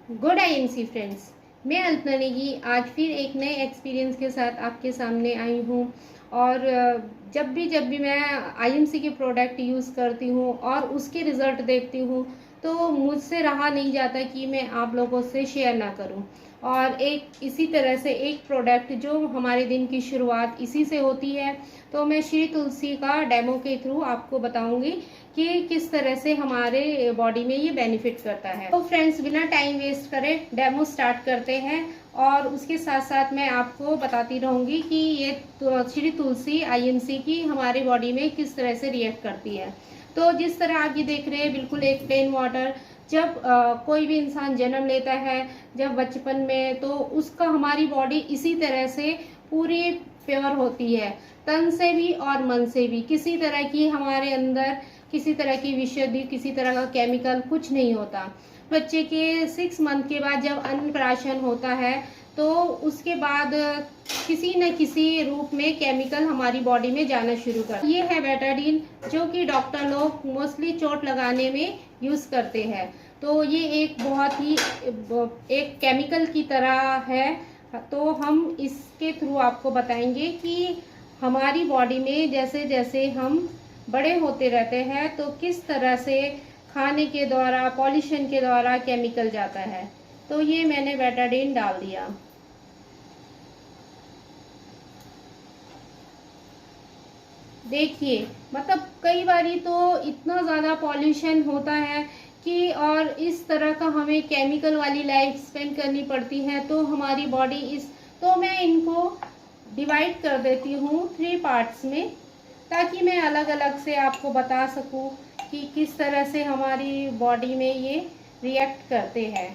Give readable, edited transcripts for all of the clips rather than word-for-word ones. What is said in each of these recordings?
Good IMC friends, मैं अल्पना नेगी आज फिर एक नए एक्सपीरियंस के साथ आपके सामने आई हूँ। और जब भी मैं आईएमसी के प्रोडक्ट यूज़ करती हूँ और उसके रिज़ल्ट देखती हूँ तो मुझसे रहा नहीं जाता कि मैं आप लोगों से शेयर ना करूँ। और एक इसी तरह से एक प्रोडक्ट जो हमारे दिन की शुरुआत इसी से होती है, तो मैं श्री तुलसी का डेमो के थ्रू आपको बताऊंगी कि किस तरह से हमारे बॉडी में ये बेनिफिट करता है। तो फ्रेंड्स, बिना टाइम वेस्ट करे डेमो स्टार्ट करते हैं। और उसके साथ साथ मैं आपको बताती रहूँगी कि ये श्री तुलसी आईएमसी की हमारी बॉडी में किस तरह से रिएक्ट करती है। तो जिस तरह आप ये देख रहे हैं, बिल्कुल एक प्लेन वाटर। जब कोई भी इंसान जन्म लेता है जब बचपन में, तो उसका हमारी बॉडी इसी तरह से पूरी प्योर होती है, तन से भी और मन से भी। किसी तरह की हमारे अंदर किसी तरह की विषादी, किसी तरह का केमिकल कुछ नहीं होता। बच्चे के 6 मंथ के बाद जब अन्नप्राशन होता है तो उसके बाद किसी न किसी रूप में केमिकल हमारी बॉडी में जाना शुरू कर। ये है बेटाडीन, जो कि डॉक्टर लोग मोस्टली चोट लगाने में यूज़ करते हैं। तो ये एक बहुत ही एक केमिकल की तरह है। तो हम इसके थ्रू आपको बताएंगे कि हमारी बॉडी में जैसे जैसे हम बड़े होते रहते हैं तो किस तरह से खाने के द्वारा, पॉल्यूशन के द्वारा केमिकल जाता है। तो ये मैंने बेटाडीन डाल दिया। देखिए, मतलब कई बारी तो इतना ज़्यादा पॉल्यूशन होता है कि और इस तरह का हमें केमिकल वाली लाइफ स्पेंड करनी पड़ती है, तो हमारी बॉडी तो मैं इनको डिवाइड कर देती हूँ 3 पार्ट्स में, ताकि मैं अलग अलग से आपको बता सकूँ कि किस तरह से हमारी बॉडी में ये रिएक्ट करते हैं।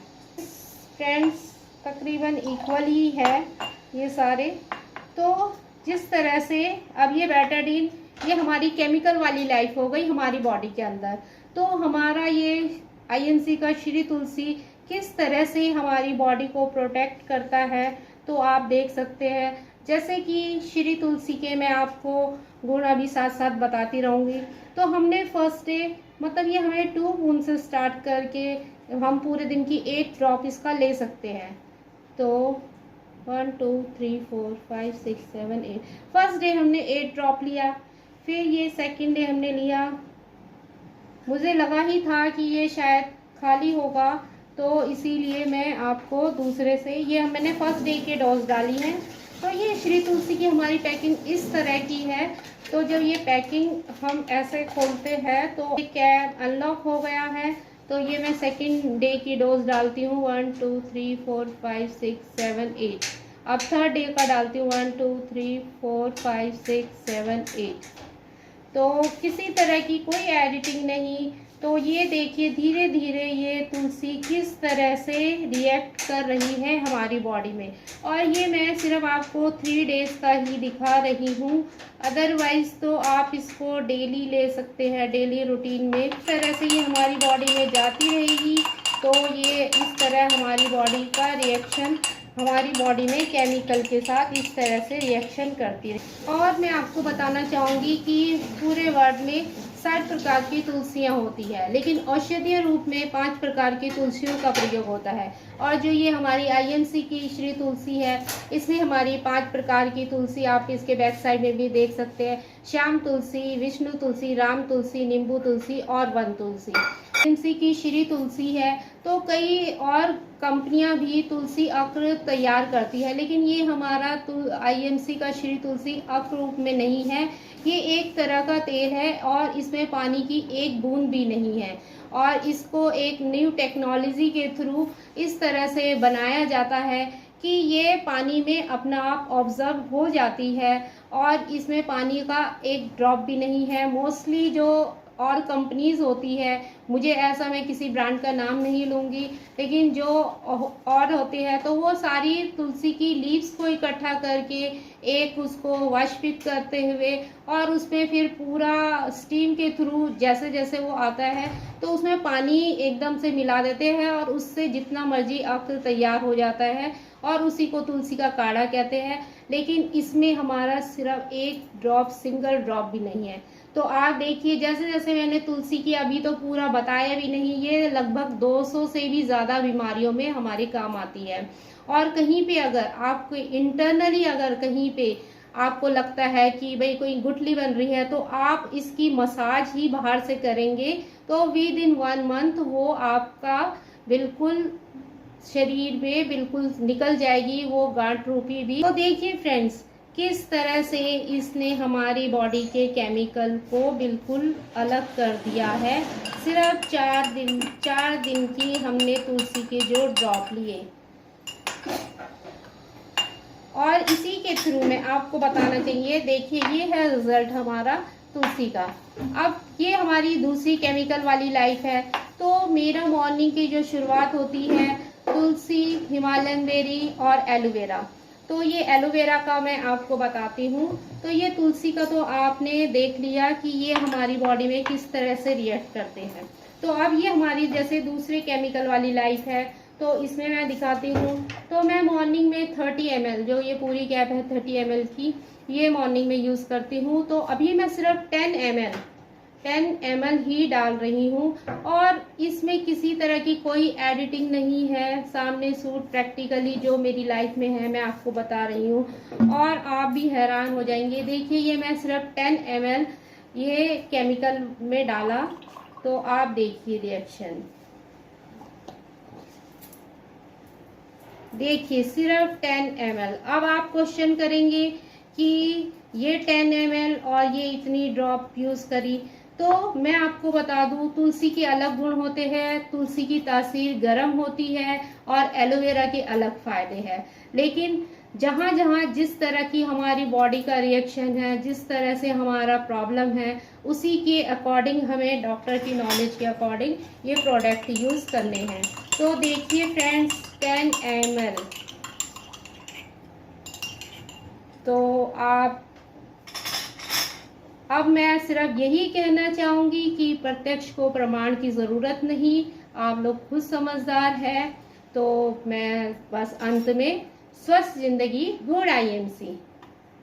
फ्रेंड्स, तकरीबन इक्वल ही है ये सारे। तो जिस तरह से अब ये बेटाडीन, ये हमारी केमिकल वाली लाइफ हो गई हमारी बॉडी के अंदर। तो हमारा ये आईएमसी का श्री तुलसी किस तरह से हमारी बॉडी को प्रोटेक्ट करता है, तो आप देख सकते हैं। जैसे कि श्री तुलसी के मैं आपको गुण अभी साथ साथ बताती रहूँगी। तो हमने फर्स्ट डे, मतलब ये हमें 2 बूंद से स्टार्ट करके हम पूरे दिन की 8 ड्रॉप इसका ले सकते हैं। तो 1 2 3 4 5 6 7 8, फर्स्ट डे हमने 8 ड्रॉप लिया। फिर ये सेकंड डे हमने लिया। मुझे लगा ही था कि ये शायद खाली होगा, तो इसीलिए मैं आपको दूसरे से, ये मैंने फर्स्ट डे के डोज डाली हैं। तो ये श्री तुलसी की हमारी पैकिंग इस तरह की है। तो जब ये पैकिंग हम ऐसे खोलते हैं तो ये कैप अनलॉक हो गया है। तो ये मैं सेकंड डे की डोज डालती हूँ 1 2 3 4 5 6 7 8। अब थर्ड डे का डालती हूँ 1 2 3 4 5 6 7 8। तो किसी तरह की कोई एडिटिंग नहीं। तो ये देखिए धीरे धीरे ये तुलसी किस तरह से रिएक्ट कर रही है हमारी बॉडी में। और ये मैं सिर्फ आपको 3 डेज का ही दिखा रही हूँ, अदरवाइज तो आप इसको डेली ले सकते हैं, डेली रूटीन में। इस तरह से ये हमारी बॉडी में जाती रहेगी तो ये इस तरह हमारी बॉडी का रिएक्शन, हमारी बॉडी में केमिकल के साथ इस तरह से रिएक्शन करती है। और मैं आपको बताना चाहूँगी कि पूरे वर्ल्ड में 60 प्रकार की तुलसियाँ होती है, लेकिन औषधीय रूप में 5 प्रकार की तुलसियों का प्रयोग होता है। और जो ये हमारी आईएमसी की श्री तुलसी है, इसमें हमारी 5 प्रकार की तुलसी आप इसके बैक साइड में भी देख सकते हैं। श्याम तुलसी, विष्णु तुलसी, राम तुलसी, नींबू तुलसी और वन तुलसी। आईएमसी की श्री तुलसी है। तो कई और कंपनियां भी तुलसी अर्क तैयार करती है, लेकिन ये हमारा आईएमसी का श्री तुलसी अर्क रूप में नहीं है। ये एक तरह का तेल है और इसमें पानी की एक बूंद भी नहीं है। और इसको एक न्यू टेक्नोलॉजी के थ्रू इस तरह से बनाया जाता है कि ये पानी में अपना आप ऑब्जर्व हो जाती है और इसमें पानी का एक ड्रॉप भी नहीं है। मोस्टली जो और कंपनीज होती है, मुझे ऐसा, मैं किसी ब्रांड का नाम नहीं लूँगी, लेकिन जो और होते हैं तो वो सारी तुलसी की लीव्स को इकट्ठा करके एक उसको वाष्पित करते हुए और उसमें फिर पूरा स्टीम के थ्रू जैसे जैसे वो आता है तो उसमें पानी एकदम से मिला देते हैं और उससे जितना मर्जी अर्क तैयार हो जाता है और उसी को तुलसी का काढ़ा कहते हैं। लेकिन इसमें हमारा सिर्फ एक ड्रॉप, सिंगल ड्रॉप भी नहीं है। तो आप देखिए, जैसे जैसे मैंने तुलसी की अभी तो पूरा बताया भी नहीं, ये लगभग 200 से भी ज़्यादा बीमारियों में हमारे काम आती है। और कहीं पे अगर आपको इंटरनली अगर कहीं पे आपको लगता है कि भाई कोई गुठली बन रही है, तो आप इसकी मसाज ही बाहर से करेंगे तो विद इन 1 मंथ वो आपका बिल्कुल शरीर में बिल्कुल निकल जाएगी वो गांठ रूपी भी। तो देखिए फ्रेंड्स, किस तरह से इसने हमारी बॉडी के केमिकल को बिल्कुल अलग कर दिया है। सिर्फ 4 दिन की हमने तुलसी के जो ड्रॉप लिए, और इसी के थ्रू में आपको बताना चाहिए, देखिए ये है रिजल्ट हमारा तुलसी का। अब ये हमारी दूसरी केमिकल वाली लाइफ है। तो मेरा मॉर्निंग की जो शुरुआत होती है तुलसी, हिमालयन बेरी और एलोवेरा। तो ये एलोवेरा का मैं आपको बताती हूँ। तो ये तुलसी का तो आपने देख लिया कि ये हमारी बॉडी में किस तरह से रिएक्ट करते हैं। तो अब ये हमारी जैसे दूसरे केमिकल वाली लाइफ है, तो इसमें मैं दिखाती हूँ। तो मैं मॉर्निंग में 30 ml, जो ये पूरी कैप है 30 ml की, ये मॉर्निंग में यूज़ करती हूँ। तो अभी मैं सिर्फ 10 ml ही डाल रही हूँ, और इसमें किसी तरह की कोई एडिटिंग नहीं है। सामने सूट प्रैक्टिकली जो मेरी लाइफ में है मैं आपको बता रही हूँ, और आप भी हैरान हो जाएंगे। देखिए ये मैं सिर्फ 10 ml ये केमिकल में डाला, तो आप देखिए रिएक्शन, देखिए सिर्फ 10 ml। अब आप क्वेश्चन करेंगे कि ये 10 ml और ये इतनी ड्रॉप यूज करी, तो मैं आपको बता दूं तुलसी के अलग गुण होते हैं, तुलसी की तासीर गर्म होती है, और एलोवेरा के अलग फायदे हैं। लेकिन जहां जहां जिस तरह की हमारी बॉडी का रिएक्शन है, जिस तरह से हमारा प्रॉब्लम है, उसी के अकॉर्डिंग हमें डॉक्टर की नॉलेज के अकॉर्डिंग ये प्रोडक्ट यूज करने हैं। तो देखिए फ्रेंड्स 10 ml, तो आप, अब मैं सिर्फ यही कहना चाहूंगी कि प्रत्यक्ष को प्रमाण की जरूरत नहीं, आप लोग खुद समझदार हैं। तो मैं बस अंत में स्वस्थ जिंदगी गुड IMC।